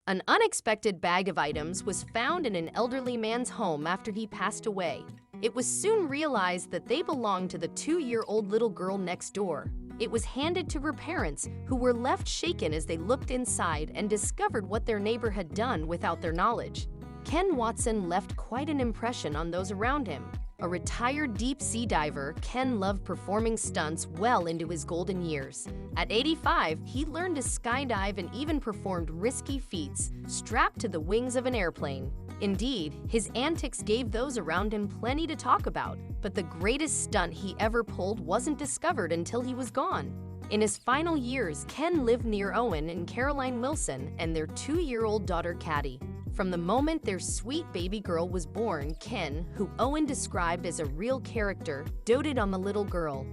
An unexpected bag of items was found in an elderly man's home after he passed away. It was soon realized that they belonged to the 2-year-old little girl next door. It was handed to her parents, who were left shaken as they looked inside and discovered what their neighbor had done without their knowledge. Ken Watson left quite an impression on those around him. A retired deep-sea diver, Ken loved performing stunts well into his golden years. At 85, he learned to skydive and even performed risky feats strapped to the wings of an airplane. Indeed, his antics gave those around him plenty to talk about, but the greatest stunt he ever pulled wasn't discovered until he was gone. In his final years, Ken lived near Owen and Caroline Wilson and their 2-year-old daughter, Caddy. From the moment their sweet baby girl was born, Ken, who Owen described as a real character, doted on the little girl.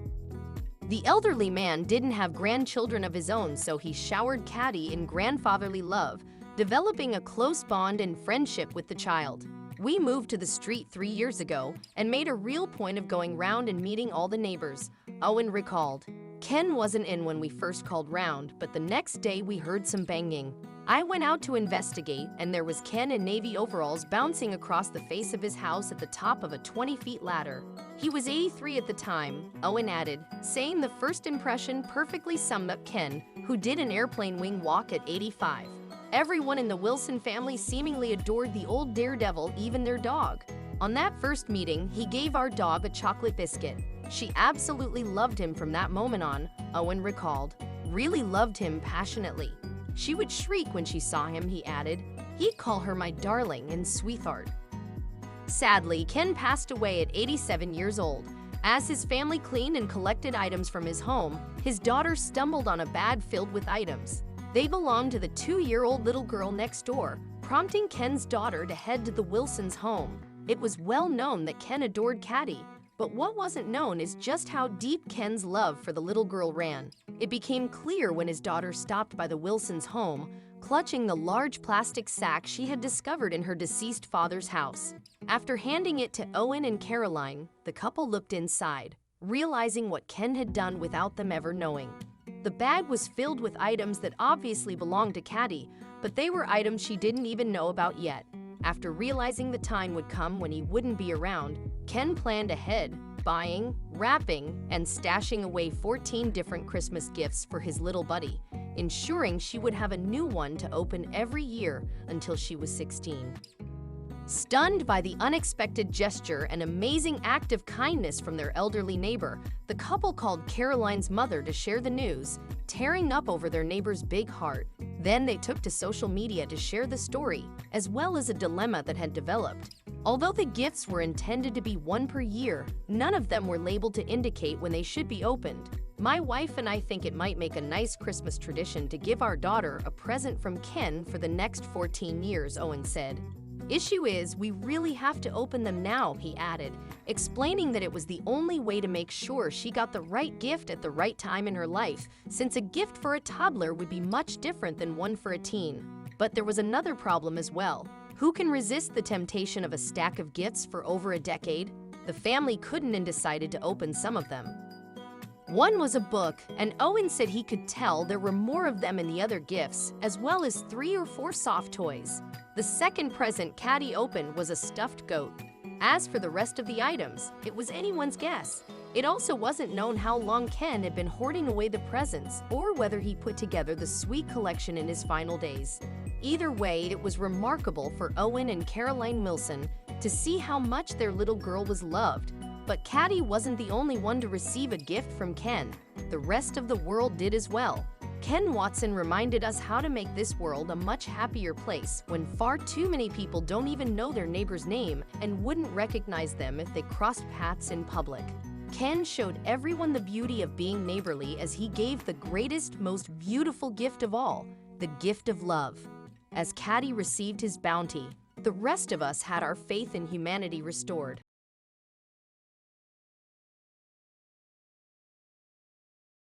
The elderly man didn't have grandchildren of his own, so he showered Caddy in grandfatherly love, developing a close bond and friendship with the child. "We moved to the street 3 years ago and made a real point of going round and meeting all the neighbors," Owen recalled. "Ken wasn't in when we first called round, but the next day we heard some banging. I went out to investigate, and there was Ken in navy overalls bouncing across the face of his house at the top of a 20-foot ladder. He was 83 at the time," Owen added, saying the first impression perfectly summed up Ken, who did an airplane wing walk at 85. Everyone in the Wilson family seemingly adored the old daredevil, even their dog. "On that first meeting, he gave our dog a chocolate biscuit. She absolutely loved him from that moment on," Owen recalled. "Really loved him passionately. She would shriek when she saw him," he added. "He'd call her my darling and sweetheart." Sadly, Ken passed away at 87 years old. As his family cleaned and collected items from his home, his daughter stumbled on a bag filled with items. They belonged to the 2-year-old little girl next door, prompting Ken's daughter to head to the Wilsons' home. It was well known that Ken adored Caddy, but what wasn't known is just how deep Ken's love for the little girl ran. It became clear when his daughter stopped by the Wilsons' home, clutching the large plastic sack she had discovered in her deceased father's house. After handing it to Owen and Caroline, the couple looked inside, realizing what Ken had done without them ever knowing. The bag was filled with items that obviously belonged to Caddy, but they were items she didn't even know about yet. After realizing the time would come when he wouldn't be around, Ken planned ahead, buying, wrapping, and stashing away 14 different Christmas gifts for his little buddy, ensuring she would have a new one to open every year until she was 16. Stunned by the unexpected gesture and amazing act of kindness from their elderly neighbor, the couple called Caroline's mother to share the news, tearing up over their neighbor's big heart. Then they took to social media to share the story, as well as a dilemma that had developed. Although the gifts were intended to be one per year, none of them were labeled to indicate when they should be opened. "My wife and I think it might make a nice Christmas tradition to give our daughter a present from Ken for the next 14 years, Owen said. "Issue is, we really have to open them now," he added, explaining that it was the only way to make sure she got the right gift at the right time in her life, since a gift for a toddler would be much different than one for a teen. But there was another problem as well. Who can resist the temptation of a stack of gifts for over a decade? The family couldn't and decided to open some of them. One was a book, and Owen said he could tell there were more of them in the other gifts, as well as 3 or 4 soft toys. The second present Caddy opened was a stuffed goat. As for the rest of the items, it was anyone's guess. It also wasn't known how long Ken had been hoarding away the presents or whether he put together the sweet collection in his final days. Either way, it was remarkable for Owen and Caroline Wilson to see how much their little girl was loved. But Caddy wasn't the only one to receive a gift from Ken. The rest of the world did as well. Ken Watson reminded us how to make this world a much happier place when far too many people don't even know their neighbor's name and wouldn't recognize them if they crossed paths in public. Ken showed everyone the beauty of being neighborly as he gave the greatest, most beautiful gift of all, the gift of love. As Caddy received his bounty, the rest of us had our faith in humanity restored.